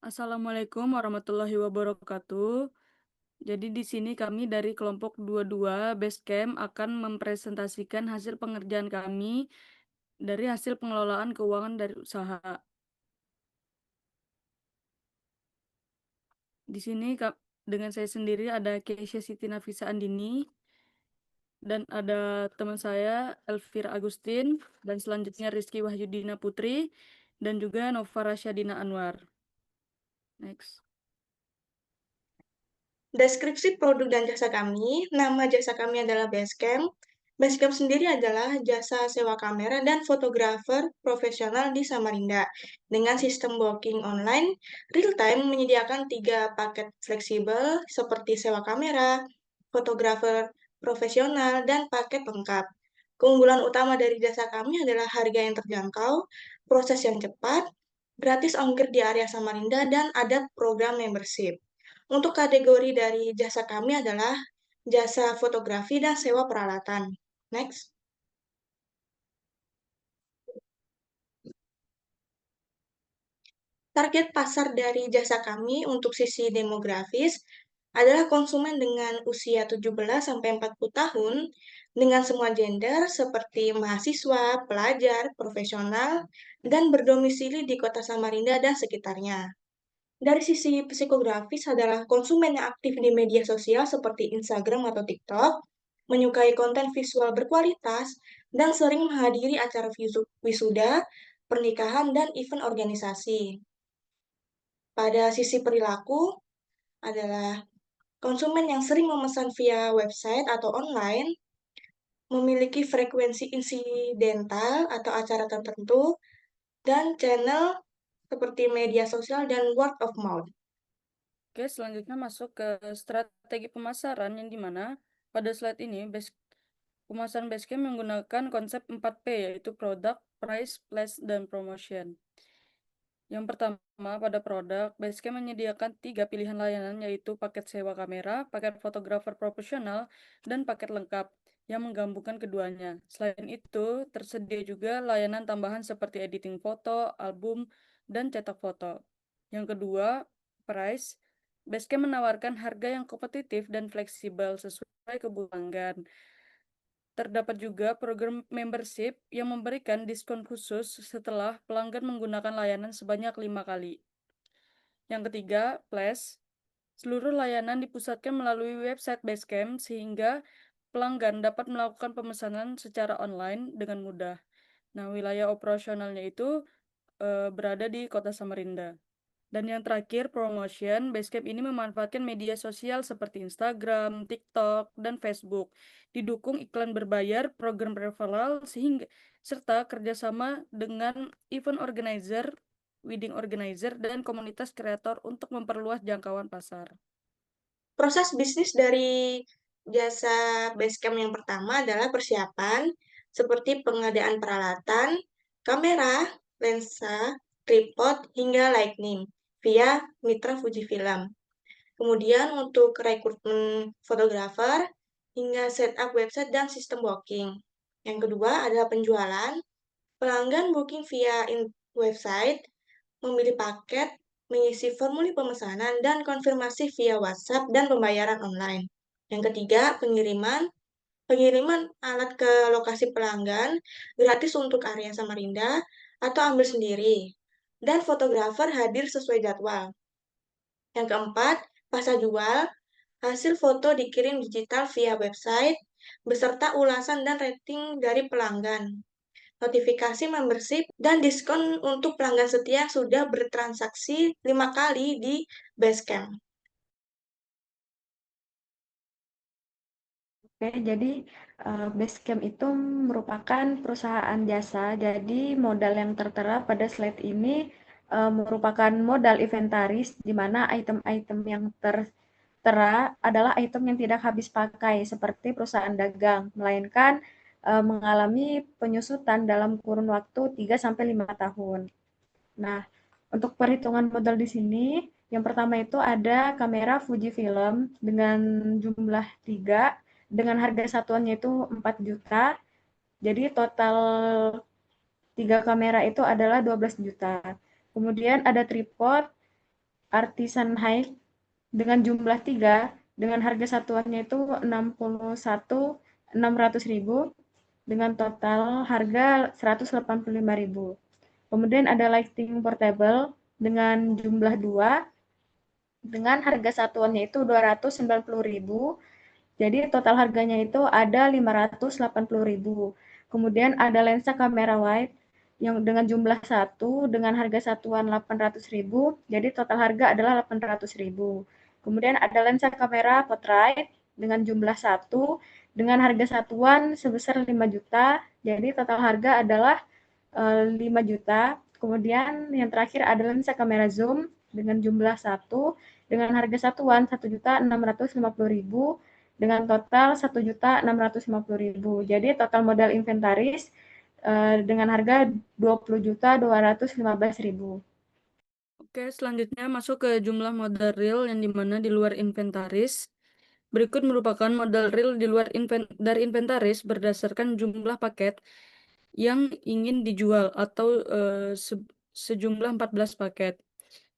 Assalamualaikum warahmatullahi wabarakatuh. Jadi di sini kami dari kelompok 22 Basecamp akan mempresentasikan hasil pengerjaan kami dari hasil pengelolaan keuangan dari usaha. Di sini dengan saya sendiri ada Keisha Siti Nafisa Andini dan ada teman saya Elvira Agustin dan selanjutnya Rizky Wahyudina Putri dan juga Nova Rasyadina Anwar. Next. Deskripsi produk dan jasa kami, nama jasa kami adalah Basecamp. Basecamp sendiri adalah jasa sewa kamera dan fotografer profesional di Samarinda. Dengan sistem booking online, real-time menyediakan 3 paket fleksibel seperti sewa kamera, fotografer profesional, dan paket lengkap. Keunggulan utama dari jasa kami adalah harga yang terjangkau, proses yang cepat, gratis ongkir di area Samarinda, dan ada program membership. Untuk kategori dari jasa kami adalah jasa fotografi dan sewa peralatan. Next. Target pasar dari jasa kami untuk sisi demografis adalah konsumen dengan usia 17-40 tahun dengan semua gender seperti mahasiswa, pelajar, profesional, dan berdomisili di Kota Samarinda dan sekitarnya. Dari sisi psikografis adalah konsumen yang aktif di media sosial seperti Instagram atau TikTok, menyukai konten visual berkualitas, dan sering menghadiri acara wisuda, pernikahan, dan event organisasi. Pada sisi perilaku adalah konsumen yang sering memesan via website atau online, memiliki frekuensi insidental atau acara tertentu, dan channel seperti media sosial dan word of mouth. Oke, selanjutnya masuk ke strategi pemasaran yang dimana pada slide ini pemasaran Basecamp menggunakan konsep 4P yaitu produk, price, place, dan promotion. Yang pertama pada produk, Basecamp menyediakan 3 pilihan layanan yaitu paket sewa kamera, paket fotografer profesional, dan paket lengkap yang menggabungkan keduanya. Selain itu, tersedia juga layanan tambahan seperti editing foto, album, dan cetak foto. Yang kedua, price. Basecamp menawarkan harga yang kompetitif dan fleksibel sesuai kebutuhan pelanggan. Terdapat juga program membership yang memberikan diskon khusus setelah pelanggan menggunakan layanan sebanyak 5 kali. Yang ketiga, Flash. Seluruh layanan dipusatkan melalui website Basecamp sehingga pelanggan dapat melakukan pemesanan secara online dengan mudah. Nah, wilayah operasionalnya itu berada di Kota Samarinda. Dan yang terakhir, promotion. Basecamp ini memanfaatkan media sosial seperti Instagram, TikTok, dan Facebook. Didukung iklan berbayar, program referral, serta kerjasama dengan event organizer, wedding organizer, dan komunitas kreator untuk memperluas jangkauan pasar. Proses bisnis dari jasa Basecamp yang pertama adalah persiapan, seperti pengadaan peralatan, kamera, lensa, tripod, hingga lighting via mitra Fujifilm. Kemudian untuk rekrutmen fotografer, hingga setup website dan sistem booking. Yang kedua adalah penjualan, pelanggan booking via website, memilih paket, mengisi formulir pemesanan, dan konfirmasi via WhatsApp dan pembayaran online. Yang ketiga, pengiriman. Pengiriman alat ke lokasi pelanggan gratis untuk area Samarinda atau ambil sendiri. Dan fotografer hadir sesuai jadwal. Yang keempat, pasar jual. Hasil foto dikirim digital via website beserta ulasan dan rating dari pelanggan, notifikasi membership, dan diskon untuk pelanggan setia yang sudah bertransaksi 5 kali di Basecamp. Oke, jadi Basecamp itu merupakan perusahaan jasa. Jadi modal yang tertera pada slide ini merupakan modal inventaris, di mana item-item yang tertera adalah item yang tidak habis pakai, seperti perusahaan dagang, melainkan mengalami penyusutan dalam kurun waktu 3-5 tahun. Nah, untuk perhitungan modal di sini, yang pertama itu ada kamera Fujifilm dengan jumlah 3, dengan harga satuannya itu 4 juta. Jadi total 3 kamera itu adalah 12 juta. Kemudian ada tripod Artisan High dengan jumlah 3 dengan harga satuannya itu 61.600.000 dengan total harga 185.000. Kemudian ada Lighting Portable dengan jumlah 2 dengan harga satuannya itu 290.000. Jadi total harganya itu ada 580.000. Kemudian ada lensa kamera wide yang dengan jumlah 1 dengan harga satuan 800.000. Jadi total harga adalah 800.000. Kemudian ada lensa kamera portrait dengan jumlah 1 dengan harga satuan sebesar 5 juta. Jadi total harga adalah 5 juta. Kemudian yang terakhir ada lensa kamera zoom dengan jumlah 1 dengan harga satuan 1.650.000 dengan total 1.650.000. Jadi total modal inventaris dengan harga 20.215.000. Oke, selanjutnya masuk ke jumlah modal real yang dimana di luar inventaris. Berikut merupakan modal real di luar dari inventaris berdasarkan jumlah paket yang ingin dijual atau sejumlah 14 paket.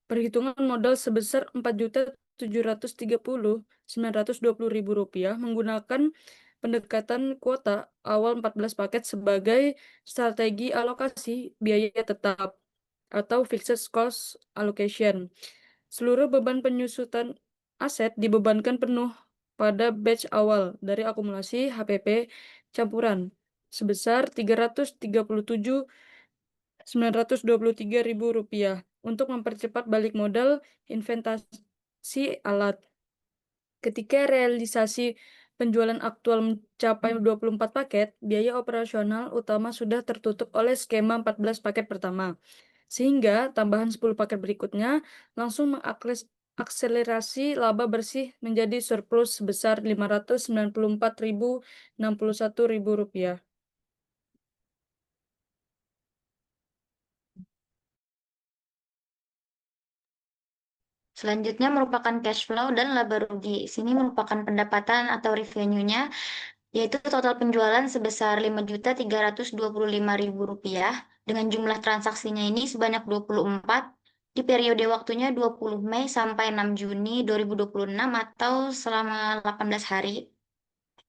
Perhitungan modal sebesar 4.730.920.000 rupiah menggunakan pendekatan kuota awal 14 paket sebagai strategi alokasi biaya tetap atau fixed cost allocation. Seluruh beban penyusutan aset dibebankan penuh pada batch awal dari akumulasi HPP campuran sebesar 337.923.000 rupiah untuk mempercepat balik modal investasi alat. Ketika realisasi penjualan aktual mencapai 24 paket, biaya operasional utama sudah tertutup oleh skema 14 paket pertama. Sehingga tambahan 10 paket berikutnya langsung mengakselerasi laba bersih menjadi surplus sebesar 594.061.000 rupiah. Selanjutnya merupakan cash flow dan laba rugi. Sini merupakan pendapatan atau revenue-nya, yaitu total penjualan sebesar 5.325.000 rupiah dengan jumlah transaksinya ini sebanyak 24 di periode waktunya 20 Mei sampai 6 Juni 2026 atau selama 18 hari.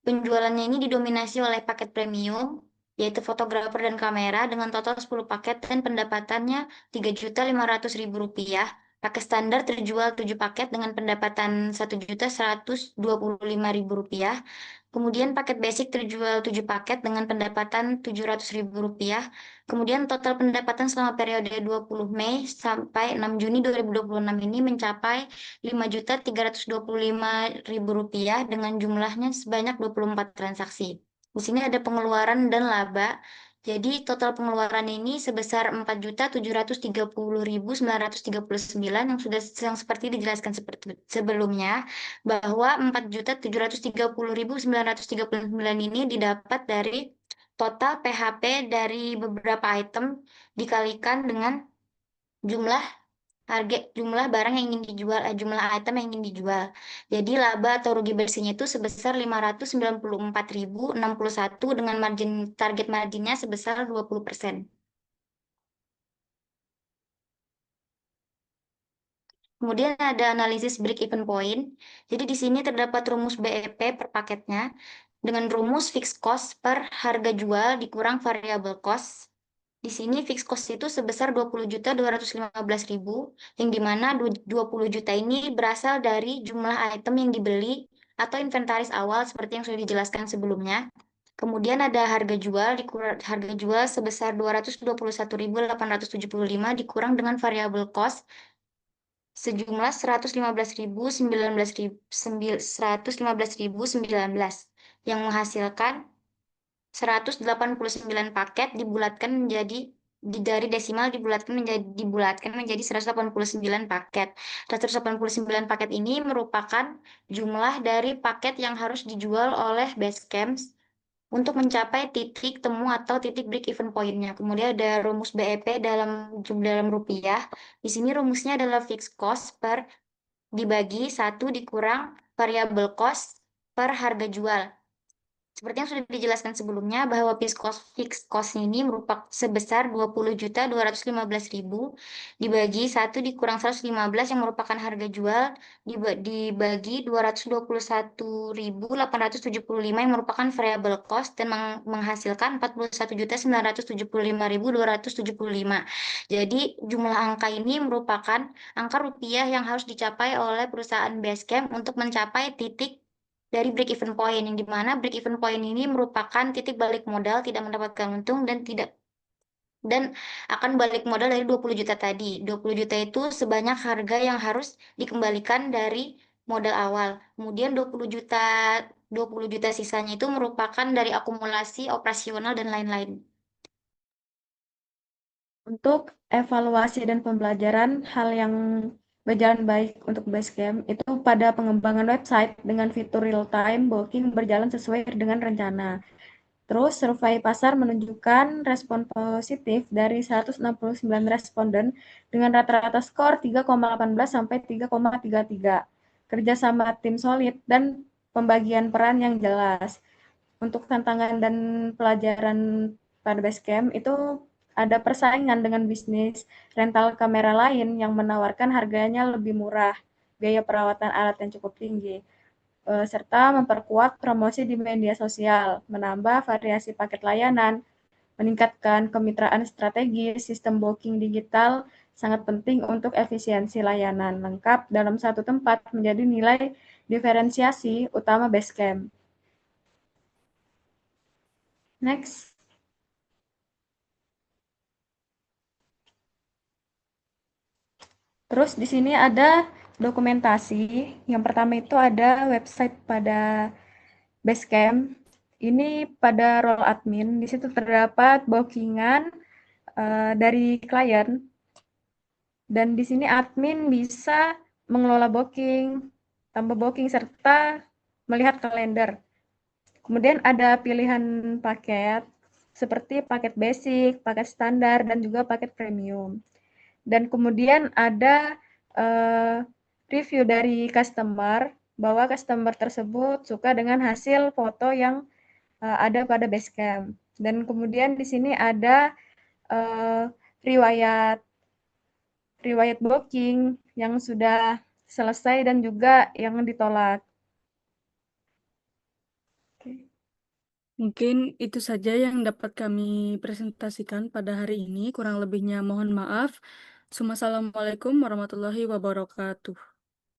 Penjualannya ini didominasi oleh paket premium, yaitu fotografer dan kamera dengan total 10 paket dan pendapatannya 3.500.000 rupiah. Paket standar terjual 7 paket dengan pendapatan 1.125.000 rupiah. Kemudian paket basic terjual 7 paket dengan pendapatan 700.000 rupiah. Kemudian total pendapatan selama periode 20 Mei sampai 6 Juni 2026 ini mencapai 5.325.000 rupiah dengan jumlahnya sebanyak 24 transaksi. Di sini ada pengeluaran dan laba. Jadi total pengeluaran ini sebesar 4.730.939 yang seperti dijelaskan seperti sebelumnya, bahwa 4.730.939 ini didapat dari total PHP dari beberapa item dikalikan dengan jumlah jumlah barang yang ingin dijual, jumlah item yang ingin dijual. Jadi laba atau rugi bersihnya itu sebesar 594.061 dengan target marginnya sebesar 20%. Kemudian ada analisis break-even point. Jadi di sini terdapat rumus BEP per paketnya dengan rumus fixed cost per harga jual dikurang variable cost. Di sini fixed cost itu sebesar 20.215.000, yang dimana 20 juta ini berasal dari jumlah item yang dibeli atau inventaris awal seperti yang sudah dijelaskan sebelumnya. Kemudian ada harga jual sebesar 221.875 dikurang dengan variable cost sejumlah 115.019 yang menghasilkan 189 paket dibulatkan menjadi dari desimal dibulatkan menjadi 189 paket. 189 paket ini merupakan jumlah dari paket yang harus dijual oleh Basecamp untuk mencapai titik temu atau titik break even point-nya. Kemudian ada rumus BEP dalam rupiah. Di sini rumusnya adalah fixed cost per dibagi 1 dikurang variable cost per harga jual. Seperti yang sudah dijelaskan sebelumnya bahwa fixed cost ini merupakan sebesar 20.215.000 dibagi 1 dikurang 115 yang merupakan harga jual dibagi 221.875 yang merupakan variable cost dan menghasilkan 41.975.275. Jadi jumlah angka ini merupakan angka rupiah yang harus dicapai oleh perusahaan Basecamp untuk mencapai titik dari break even point, yang dimana break even point ini merupakan titik balik modal tidak mendapatkan untung dan akan balik modal dari 20 juta tadi. 20 juta itu sebanyak harga yang harus dikembalikan dari modal awal. Kemudian 20 juta sisanya itu merupakan dari akumulasi operasional dan lain-lain. Untuk evaluasi dan pembelajaran hal yang berjalan baik untuk Basecamp itu pada pengembangan website dengan fitur real-time booking berjalan sesuai dengan rencana. Terus survei pasar menunjukkan respon positif dari 169 responden dengan rata-rata skor 3,18 sampai 3,33. Kerjasama tim solid dan pembagian peran yang jelas. Untuk tantangan dan pelajaran pada Basecamp itu ada persaingan dengan bisnis rental kamera lain yang menawarkan harganya lebih murah, biaya perawatan alat yang cukup tinggi, serta memperkuat promosi di media sosial, menambah variasi paket layanan, meningkatkan kemitraan strategis, sistem booking digital sangat penting untuk efisiensi layanan lengkap dalam satu tempat menjadi nilai diferensiasi utama Basecamp. Next. Terus di sini ada dokumentasi. Yang pertama itu ada website pada Basecamp. Ini pada role admin. Di situ terdapat bookingan dari klien. Dan di sini admin bisa mengelola booking, tambah booking, serta melihat kalender. Kemudian ada pilihan paket seperti paket basic, paket standar, dan juga paket premium. Dan kemudian ada review dari customer bahwa customer tersebut suka dengan hasil foto yang ada pada Basecamp. Dan kemudian di sini ada riwayat booking yang sudah selesai dan juga yang ditolak. Mungkin itu saja yang dapat kami presentasikan pada hari ini. Kurang lebihnya mohon maaf. Assalamualaikum warahmatullahi wabarakatuh.